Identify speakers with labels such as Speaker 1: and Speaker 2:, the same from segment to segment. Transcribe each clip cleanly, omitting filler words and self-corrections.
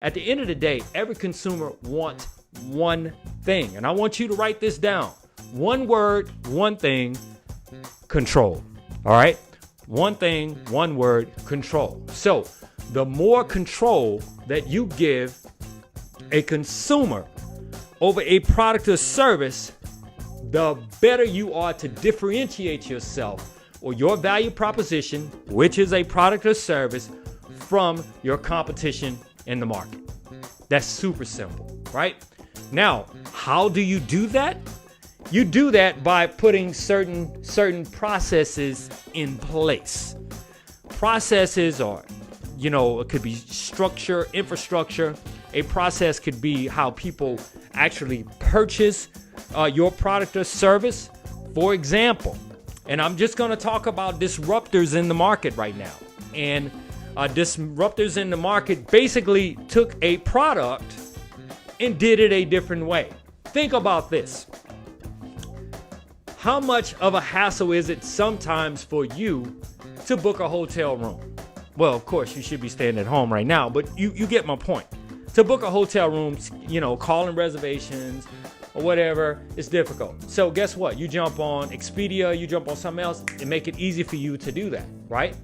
Speaker 1: At the end of the day, every consumer wants one thing. And I want you to write this down. One word, one thing, control. All right? One thing, one word, control. So the more control that you give a consumer over a product or service, the better you are to differentiate yourself or your value proposition, which is a product or service, from your competition in the market. That's super simple, right? Now, how do you do that? You do that by putting certain processes in place. Processes are, it could be structure, infrastructure. A process could be how people actually purchase your product or service. For example, and I'm just going to talk about disruptors in the market right now. And disruptors in the market basically took a product and did it a different way. Think about this. How much of a hassle is it sometimes for you to book a hotel room? Well, of course, you should be staying at home right now, but you get my point. To book a hotel room, calling reservations or whatever, it's difficult. So guess what? You jump on Expedia, you jump on something else, and make it easy for you to do that, right?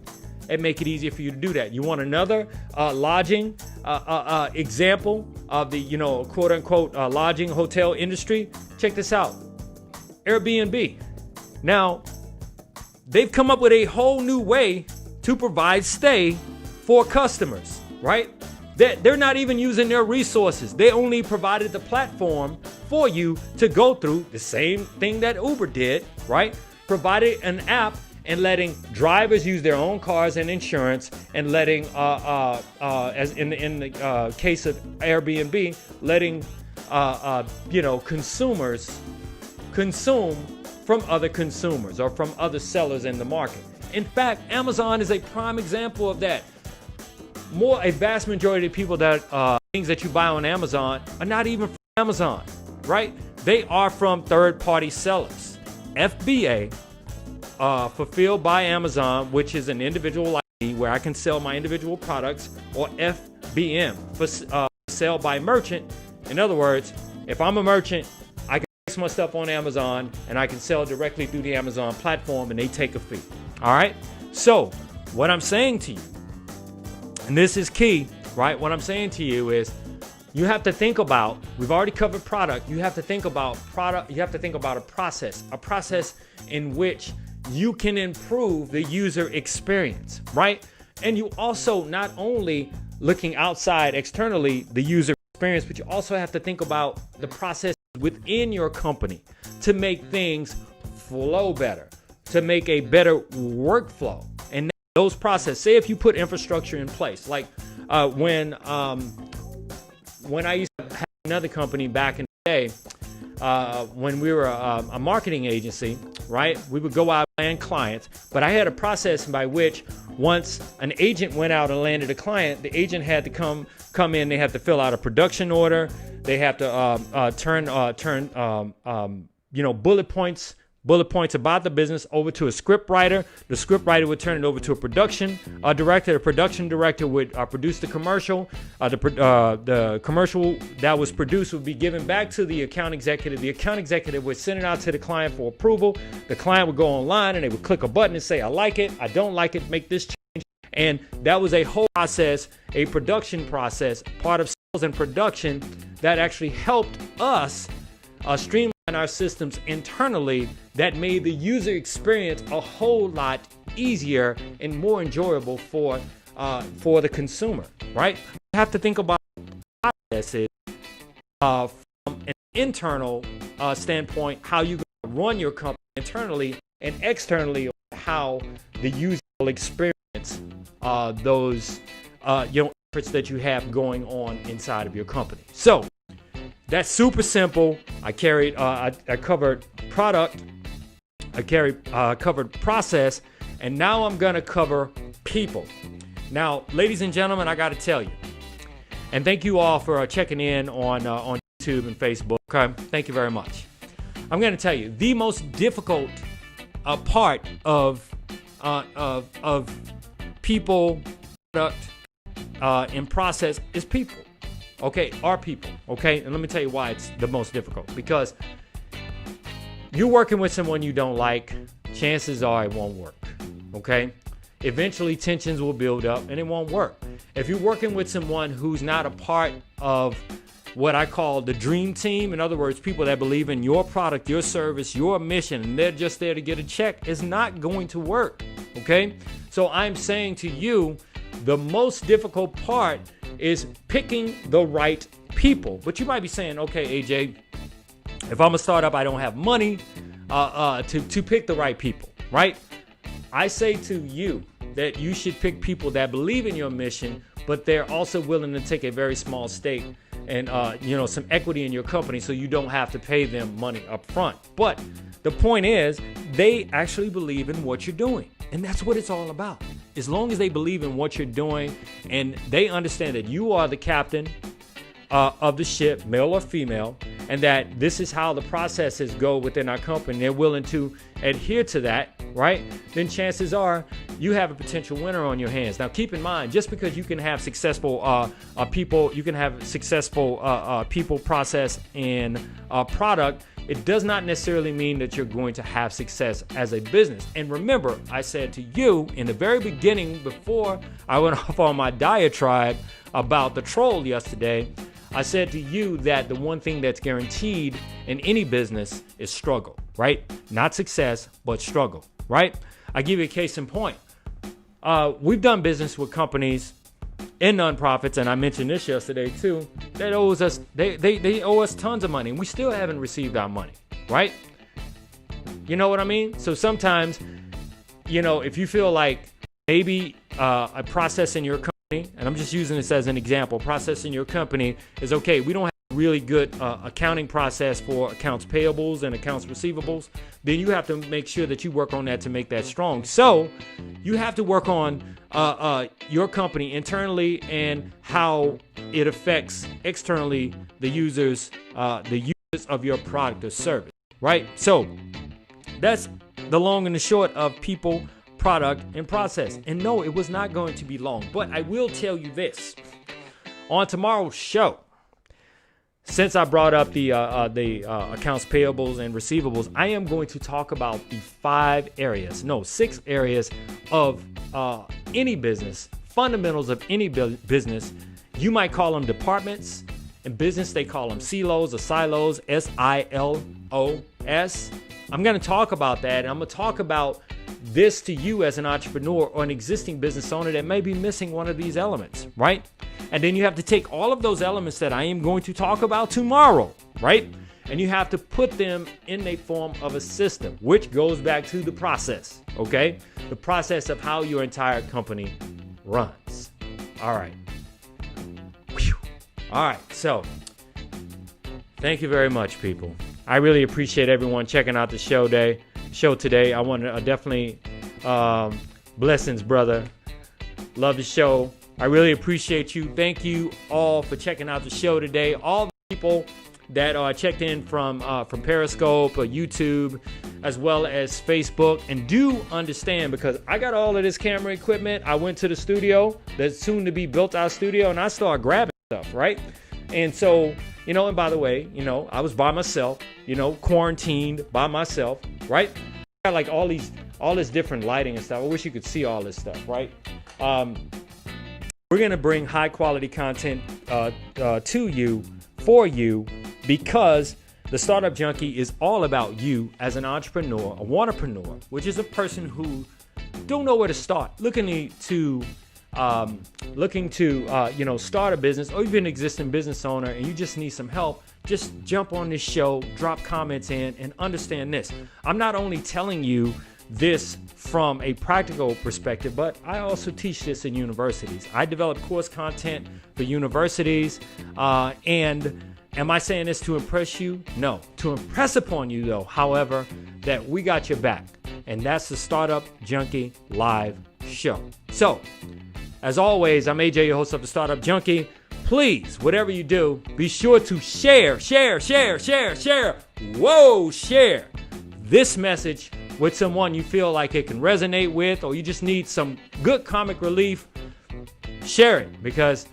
Speaker 1: And make it easier for you to do that. You want another lodging example of the, quote unquote, lodging hotel industry? Check this out. Airbnb. Now, they've come up with a whole new way to provide stay for customers, right? They're not even using their resources. They only provided the platform for you to go through, the same thing that Uber did, right? Provided an app and letting drivers use their own cars and insurance, and letting, as in the case of Airbnb, letting consumers consume from other consumers or from other sellers in the market. In fact, Amazon is a prime example of that. A vast majority of people that things that you buy on Amazon are not even from Amazon, right? They are from third-party sellers. FBA, fulfilled by Amazon, which is an individual ID where I can sell my individual products, or FBM, for sell by merchant. In other words, if I'm a merchant, I can place my stuff on Amazon and I can sell directly through the Amazon platform, and they take a fee. All right? So what I'm saying to you, and this is key, right? What I'm saying to you is you have to think about, we've already covered product. You have to think about product. You have to think about a process in which you can improve the user experience, right? And you also, not only looking outside externally, the user experience, but you also have to think about the process within your company to make things flow better, to make a better workflow. And those processes, say if you put infrastructure in place, like when I used to have another company back in the day, when we were a marketing agency, right? We would go out and land clients, but I had a process by which once an agent went out and landed a client, the agent had to come in. They have to fill out a production order. They have to turn bullet points about the business over to a script writer. The script writer would turn it over to a production director. The production director would produce the commercial. The commercial that was produced would be given back to the account executive. The account executive would send it out to the client for approval. The client would go online and they would click a button and say, I like it, I don't like it, make this change. And that was a whole process, a production process, part of sales and production that actually helped us streamline our systems internally, that made the user experience a whole lot easier and more enjoyable for the consumer, right? You have to think about processes from an internal standpoint, how you run your company internally, and externally, how the user will experience those efforts that you have going on inside of your company. So that's super simple. I covered product, covered process, and now I'm gonna cover people. Now, ladies and gentlemen, I gotta tell you, and thank you all for checking in on YouTube and Facebook. Okay, thank you very much. I'm gonna tell you, the most difficult part of people, product, and process is people. okay, are people, okay? And let me tell you why it's the most difficult. Because you're working with someone you don't like, chances are it won't work, okay? Eventually tensions will build up and it won't work. If you're working with someone who's not a part of what I call the dream team, in other words, people that believe in your product, your service, your mission, and they're just there to get a check, it's not going to work, okay? So I'm saying to you, the most difficult part is picking the right people. But you might be saying, okay, AJ, if I'm a startup, I don't have money to pick the right people, right? I say to you that you should pick people that believe in your mission, but they're also willing to take a very small stake and some equity in your company, so you don't have to pay them money up front. But the point is, they actually believe in what you're doing, and that's what it's all about. As long as they believe in what you're doing and they understand that you are the captain of the ship, male or female, and that this is how the processes go within our company, they're willing to adhere to that, right? Then chances are you have a potential winner on your hands. Now, keep in mind, just because you can have successful people, you can have successful people, process, and product, it does not necessarily mean that you're going to have success as a business. And remember, I said to you in the very beginning, before I went off on my diatribe about the troll yesterday, I said to you that the one thing that's guaranteed in any business is struggle, right? Not success, but struggle, right? I give you a case in point. We've done business with companies and nonprofits, and I mentioned this yesterday too, that owes us, they owe us tons of money, and we still haven't received our money, right? You know what I mean? So sometimes, if you feel like maybe a process in your company, and I'm just using this as an example, process in your company is okay, we don't have a really good accounting process for accounts payables and accounts receivables, then you have to make sure that you work on that to make that strong. So you have to work on your company internally and how it affects externally the users of your product or service, right? So that's the long and the short of people, product, and process. And no, it was not going to be long, but I will tell you this. On tomorrow's show, since I brought up the accounts payables and receivables, I am going to talk about the 6 areas of any business, fundamentals of any business. You might call them departments. In business, they call them silos or silos, S-I-L-O-S. I'm going to talk about that. And I'm going to talk about this to you as an entrepreneur or an existing business owner that may be missing one of these elements, right? And then you have to take all of those elements that I am going to talk about tomorrow, right? And you have to put them in a form of a system, which goes back to the process, okay? The process of how your entire company runs. All right. Whew. All right, so thank you very much, people. I really appreciate everyone checking out the show today. I want to definitely blessings, brother. Love the show. I really appreciate you. Thank you all for checking out the show today. All the people that are checked in from Periscope or YouTube, as well as Facebook. And do understand, because I got all of this camera equipment. I went to the studio, that's soon to be built out studio, and I started grabbing stuff, right? And so, and by the way, I was by myself, quarantined by myself, right? I got like all this different lighting and stuff. I wish you could see all this stuff, right? We're going to bring high quality content to you, for you, because the Startup Junkie is all about you as an entrepreneur, a wantrepreneur, which is a person who don't know where to start, looking to start a business, or even an existing business owner, and you just need some help. Just jump on this show, drop comments in, and understand this. I'm not only telling you this from a practical perspective, but I also teach this in universities. I develop course content for universities, and am I saying this to impress you? No. To impress upon you, though, however, that we got your back, and that's the Startup Junkie live show. So, as always, I'm AJ, your host of the Startup Junkie. Please, whatever you do, be sure to share this message with someone you feel like it can resonate with, or you just need some good comic relief. Share it, because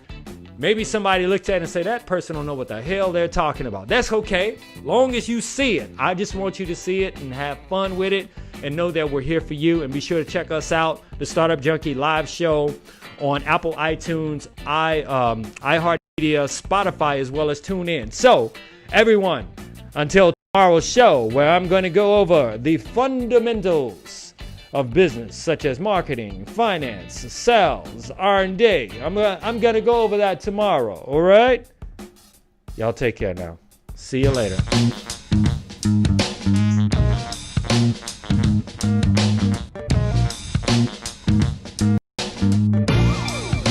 Speaker 1: Maybe somebody looks at it and say, that person don't know what the hell they're talking about. That's okay, long as you see it. I just want you to see it and have fun with it and know that we're here for you. And be sure to check us out, the Startup Junkie live show on Apple, iTunes, iHeart Media, Spotify, as well as TuneIn. So, everyone, until tomorrow's show, where I'm going to go over the fundamentals of business, such as marketing, finance, sales, R&D. I'm gonna go over that tomorrow. All right, y'all take care now. See you later.